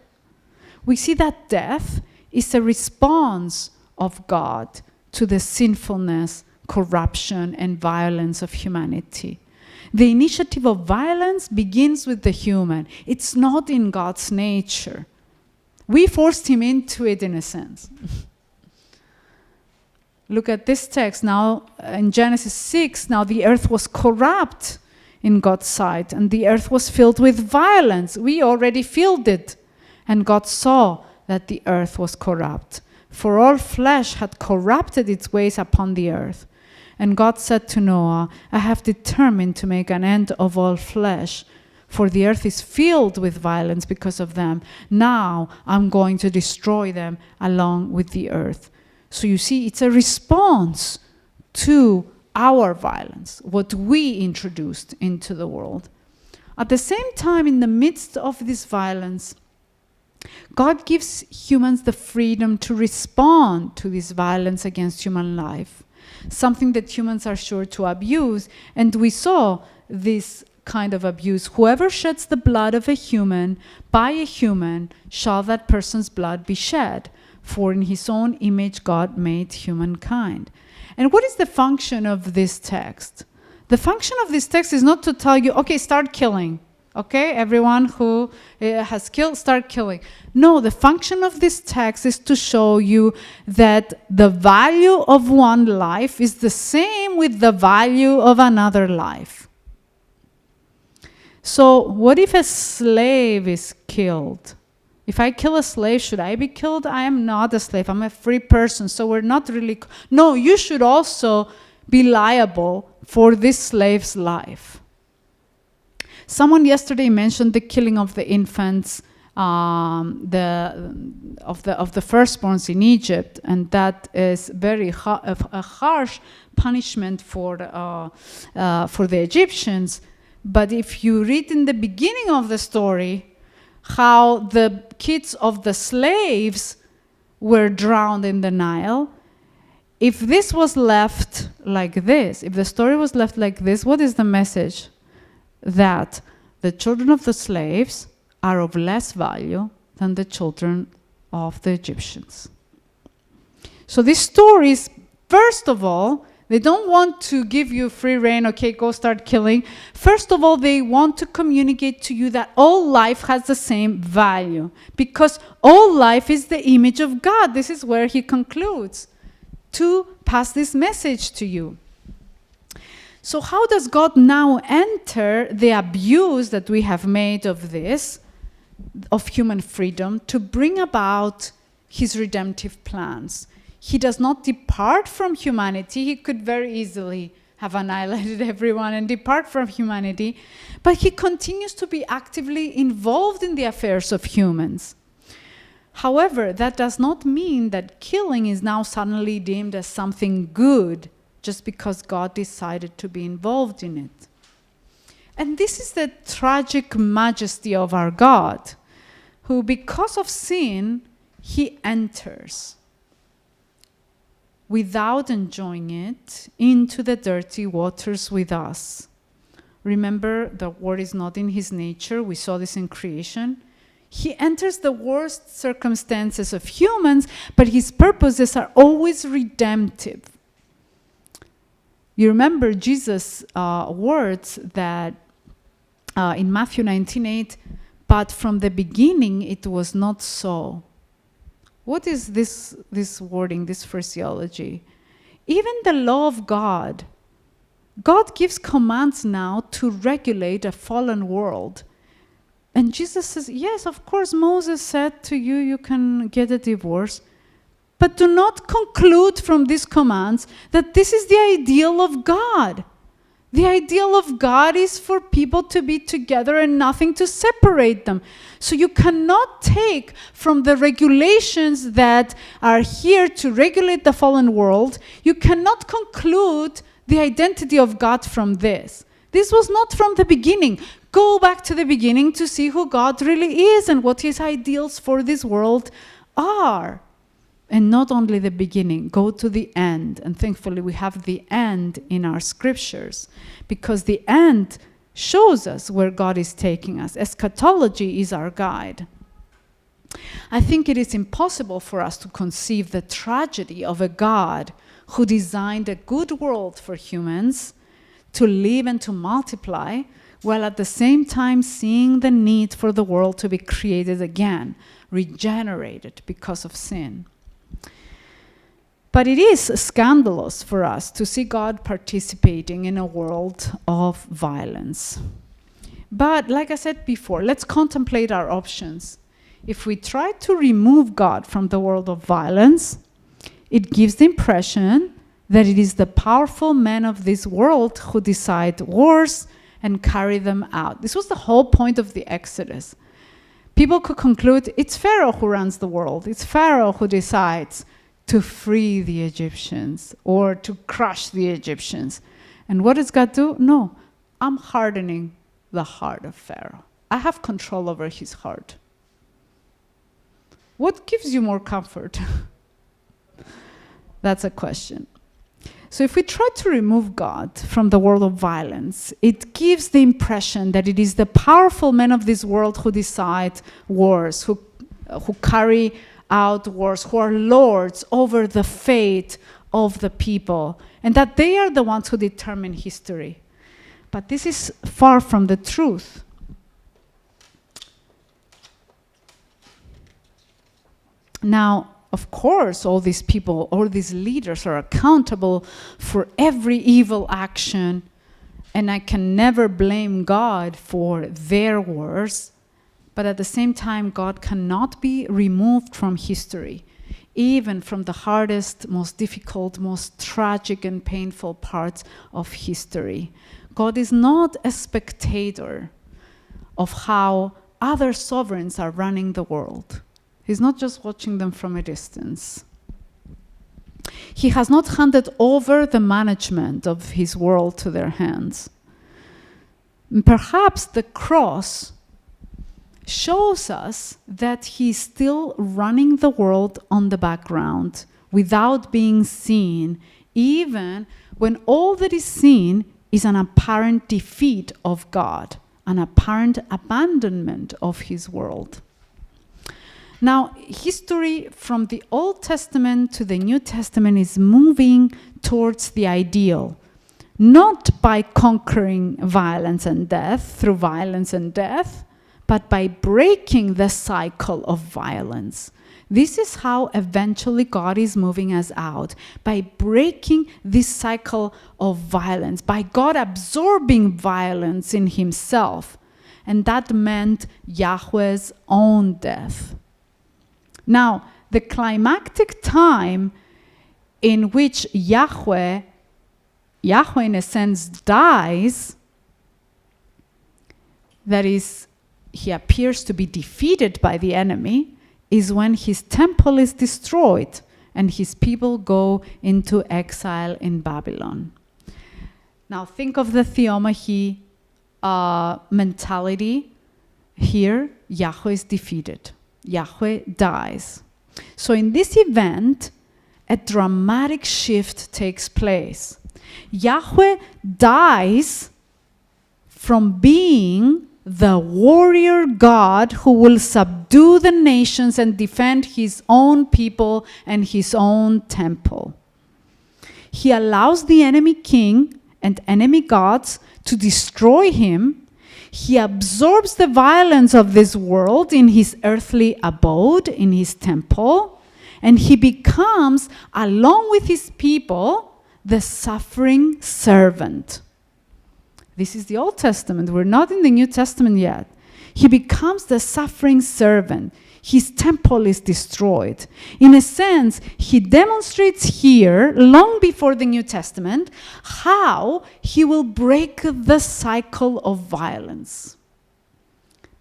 We see that death is a response of God to the sinfulness, corruption, and violence of humanity. The initiative of violence begins with the human. It's not in God's nature. We forced him into it in a sense. Look at this text now in Genesis 6. Now the earth was corrupt in God's sight, and the earth was filled with violence. We already filled it. And God saw that the earth was corrupt, for all flesh had corrupted its ways upon the earth. And God said to Noah, I have determined to make an end of all flesh, for the earth is filled with violence because of them. Now I'm going to destroy them along with the earth. So you see, it's a response to our violence, what we introduced into the world. At the same time, in the midst of this violence, God gives humans the freedom to respond to this violence against human life, something that humans are sure to abuse. And we saw this kind of abuse. Whoever sheds the blood of a human, by a human shall that person's blood be shed. For in his own image God made humankind. And what is the function of this text? The function of this text is not to tell you, okay, start killing. Okay, everyone who has killed, start killing. No, the function of this text is to show you that the value of one life is the same with the value of another life. So what if a slave is killed? If I kill a slave, should I be killed? I am not a slave. I'm a free person. So we're not really... No, you should also be liable for this slave's life. Someone yesterday mentioned the killing of the infants, of the firstborns in Egypt, and that is very a harsh punishment for the Egyptians. But if you read in the beginning of the story how the kids of the slaves were drowned in the Nile, if this was left like this, if the story was left like this, what is the message? That the children of the slaves are of less value than the children of the Egyptians. So these stories, first of all, they don't want to give you free rein, okay, go start killing. First of all, they want to communicate to you that all life has the same value, because all life is the image of God. This is where he concludes to pass this message to you. So how does God now enter the abuse that we have made of this, of human freedom, to bring about his redemptive plans? He does not depart from humanity. He could very easily have annihilated everyone and depart from humanity, but he continues to be actively involved in the affairs of humans. However, that does not mean that killing is now suddenly deemed as something good just because God decided to be involved in it. And this is the tragic majesty of our God, who, because of sin, he enters without enjoying it into the dirty waters with us. Remember, the word is not in his nature. We saw this in creation. He enters the worst circumstances of humans, but his purposes are always redemptive. You remember Jesus' words that in Matthew 19:8, but from the beginning it was not so. What is this wording, this phraseology? Even the law of God, God gives commands now to regulate a fallen world. And Jesus says, yes, of course, Moses said to you, you can get a divorce. But do not conclude from these commands that this is the ideal of God. The ideal of God is for people to be together and nothing to separate them. So you cannot take from the regulations that are here to regulate the fallen world, you cannot conclude the identity of God from this. This was not from the beginning. Go back to the beginning to see who God really is and what his ideals for this world are. And not only the beginning, go to the end. And thankfully we have the end in our scriptures, because the end shows us where God is taking us. Eschatology is our guide. I think it is impossible for us to conceive the tragedy of a God who designed a good world for humans to live and to multiply, while at the same time seeing the need for the world to be created again, regenerated because of sin. But it is scandalous for us to see God participating in a world of violence. But like I said before, let's contemplate our options. If we try to remove God from the world of violence, it gives the impression that it is the powerful men of this world who decide wars and carry them out. This was the whole point of the Exodus. People could conclude it's Pharaoh who runs the world. It's Pharaoh who decides to free the Egyptians or to crush the Egyptians. And what does God do? No, I'm hardening the heart of Pharaoh. I have control over his heart. What gives you more comfort? That's a question. So if we try to remove God from the world of violence, it gives the impression that it is the powerful men of this world who decide wars, who carry out wars, who are lords over the fate of the people, and that they are the ones who determine history. But this is far from the truth. Now, of course, all these people, all these leaders are accountable for every evil action, and I can never blame God for their wars. But at the same time, God cannot be removed from history, even from the hardest, most difficult, most tragic and painful parts of history. God is not a spectator of how other sovereigns are running the world. He's not just watching them from a distance. He has not handed over the management of his world to their hands. And perhaps the cross shows us that he's still running the world on the background without being seen, even when all that is seen is an apparent defeat of God, an apparent abandonment of his world. Now, history from the Old Testament to the New Testament is moving towards the ideal, not by conquering violence and death through violence and death, but by breaking the cycle of violence. This is how eventually God is moving us out, by breaking this cycle of violence, by God absorbing violence in himself. And that meant Yahweh's own death. Now, the climactic time in which Yahweh in a sense dies, that is, he appears to be defeated by the enemy, is when his temple is destroyed and his people go into exile in Babylon. Now think of the theomachy mentality. Here, Yahweh is defeated. Yahweh dies. So in this event, a dramatic shift takes place. Yahweh dies from being the warrior God who will subdue the nations and defend his own people and his own temple. He allows the enemy king and enemy gods to destroy him. He absorbs the violence of this world in his earthly abode, in his temple, and he becomes, along with his people, the suffering servant. This is the Old Testament. We're not in the New Testament yet. He becomes the suffering servant. His temple is destroyed. In a sense, he demonstrates here, long before the New Testament, how he will break the cycle of violence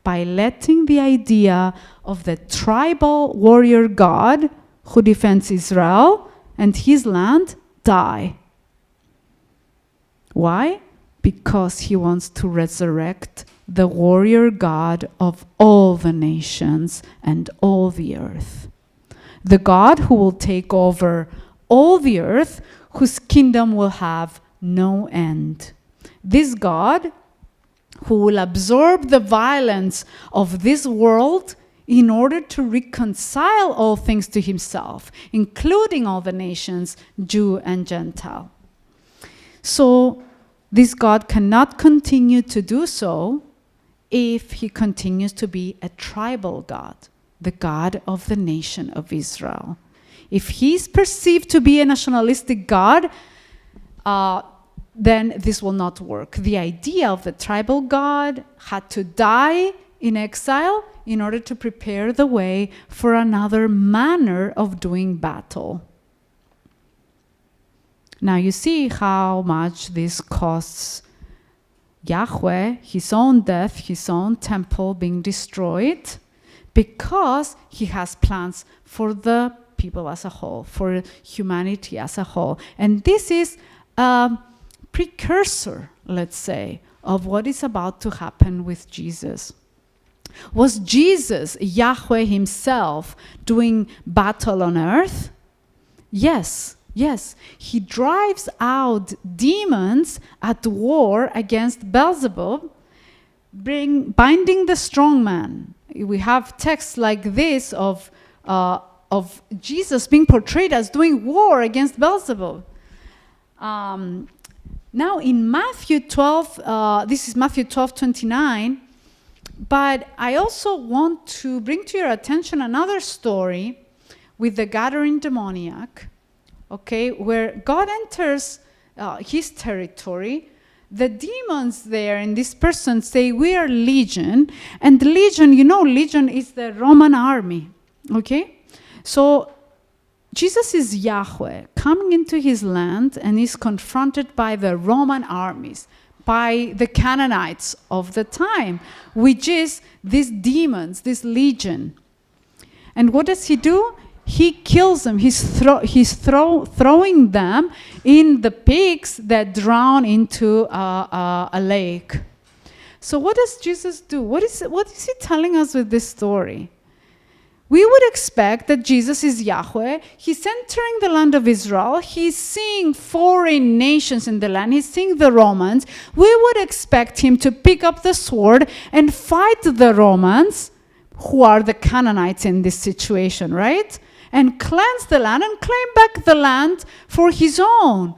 by letting the idea of the tribal warrior God who defends Israel and his land die. Why? Because he wants to resurrect the warrior God of all the nations and all the earth. The God who will take over all the earth, whose kingdom will have no end. This God who will absorb the violence of this world in order to reconcile all things to himself, including all the nations, Jew and Gentile. So, this God cannot continue to do so if he continues to be a tribal God, the God of the nation of Israel. If he's perceived to be a nationalistic God, then this will not work. The idea of the tribal God had to die in exile in order to prepare the way for another manner of doing battle. Now you see how much this costs Yahweh, his own death, his own temple being destroyed, because he has plans for the people as a whole, for humanity as a whole. And this is a precursor, let's say, of what is about to happen with Jesus. Was Jesus, Yahweh himself, doing battle on earth? Yes. Yes, he drives out demons at war against Beelzebub, binding the strong man. We have texts like this of Jesus being portrayed as doing war against Beelzebub. Now in Matthew 12, this is Matthew 12:29, but I also want to bring to your attention another story with the Gathering Demoniac. Okay, where God enters his territory, the demons there in this person say, we are legion. And legion, you know, legion is the Roman army. Okay? So Jesus is Yahweh coming into his land and is confronted by the Roman armies, by the Canaanites of the time, which is these demons, this legion. And what does he do? He kills them. He's throwing them in the pigs that drown into a lake. So what does Jesus do? What is he telling us with this story? We would expect that Jesus is Yahweh. He's entering the land of Israel. He's seeing foreign nations in the land. He's seeing the Romans. We would expect him to pick up the sword and fight the Romans, who are the Canaanites in this situation, right? And cleanse the land and claim back the land for his own.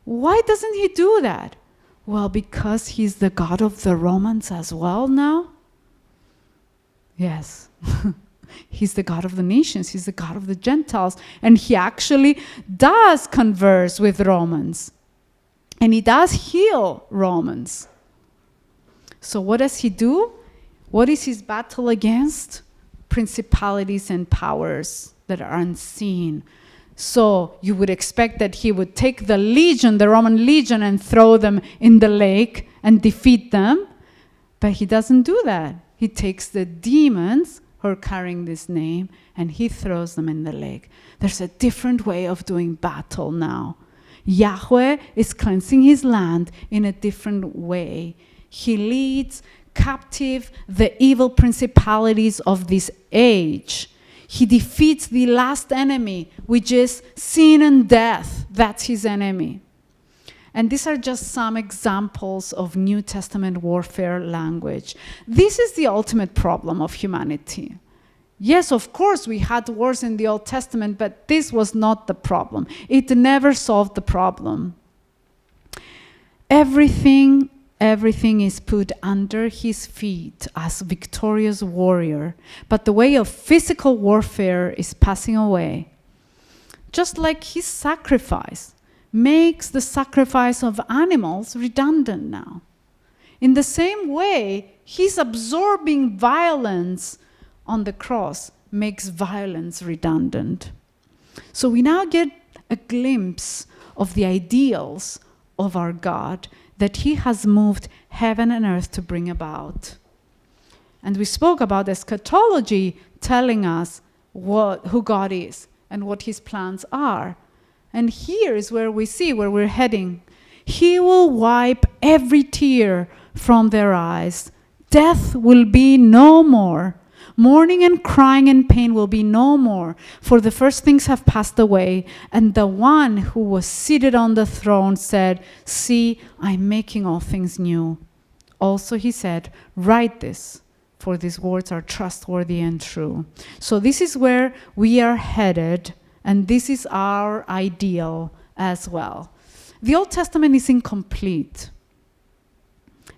Why doesn't he do that? Well, because he's the God of the Romans as well now? Yes. He's the God of the nations. He's the God of the Gentiles. And he actually does converse with Romans. And he does heal Romans. So what does he do? What is his battle against? Principalities and powers that are unseen. So you would expect that he would take the legion, the Roman legion, and throw them in the lake and defeat them. But he doesn't do that. He takes the demons who are carrying this name and he throws them in the lake. There's a different way of doing battle now. Yahweh is cleansing his land in a different way. He leads captive the evil principalities of this age. He defeats the last enemy, which is sin and death. That's his enemy. And these are just some examples of New Testament warfare language. This is the ultimate problem of humanity. Yes, of course, we had wars in the Old Testament, but this was not the problem. It never solved the problem. Everything is put under his feet as victorious warrior, but the way of physical warfare is passing away. Just like his sacrifice makes the sacrifice of animals redundant now. In the same way, his absorbing violence on the cross makes violence redundant. So we now get a glimpse of the ideals of our God that he has moved heaven and earth to bring about. And we spoke about eschatology telling us who God is and what his plans are. And here is where we see where we're heading. He will wipe every tear from their eyes. Death will be no more. Mourning and crying and pain will be no more, for the first things have passed away. And the one who was seated on the throne said, "See, I'm making all things new." Also he said, "Write this, for these words are trustworthy and true." So this is where we are headed, and this is our ideal as well. The Old Testament is incomplete.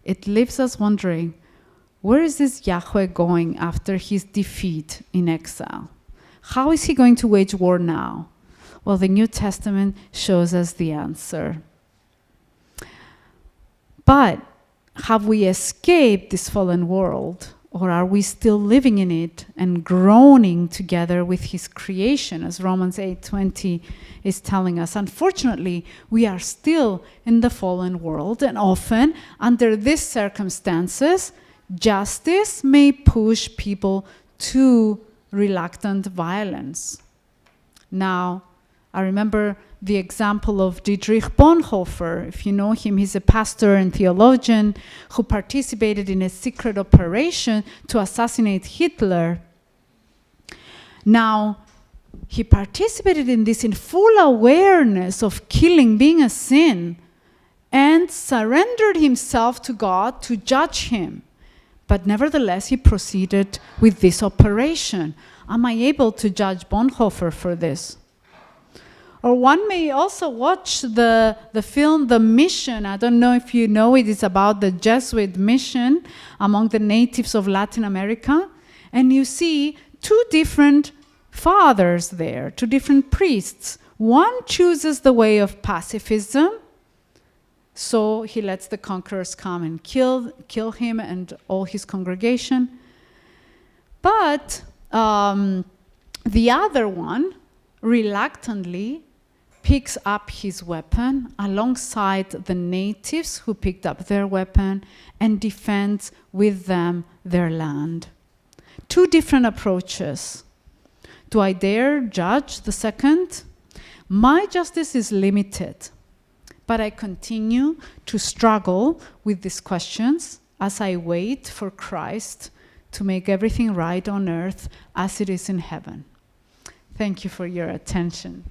It leaves us wondering, where is this Yahweh going after his defeat in exile? How is he going to wage war now? Well, the New Testament shows us the answer. But have we escaped this fallen world? Or are we still living in it and groaning together with his creation, as Romans 8:20 is telling us? Unfortunately, we are still in the fallen world, and often under these circumstances, justice may push people to reluctant violence. Now, I remember the example of Dietrich Bonhoeffer. If you know him, he's a pastor and theologian who participated in a secret operation to assassinate Hitler. Now, he participated in this in full awareness of killing being a sin and surrendered himself to God to judge him. But nevertheless, he proceeded with this operation. Am I able to judge Bonhoeffer for this? Or one may also watch the film The Mission. I don't know if you know it. It's about the Jesuit mission among the natives of Latin America. And you see two different fathers there, two different priests. One chooses the way of pacifism. So he lets the conquerors come and kill him and all his congregation. But the other one reluctantly picks up his weapon alongside the natives who picked up their weapon and defends with them their land. Two different approaches. Do I dare judge the second? My justice is limited. But I continue to struggle with these questions as I wait for Christ to make everything right on earth as it is in heaven. Thank you for your attention.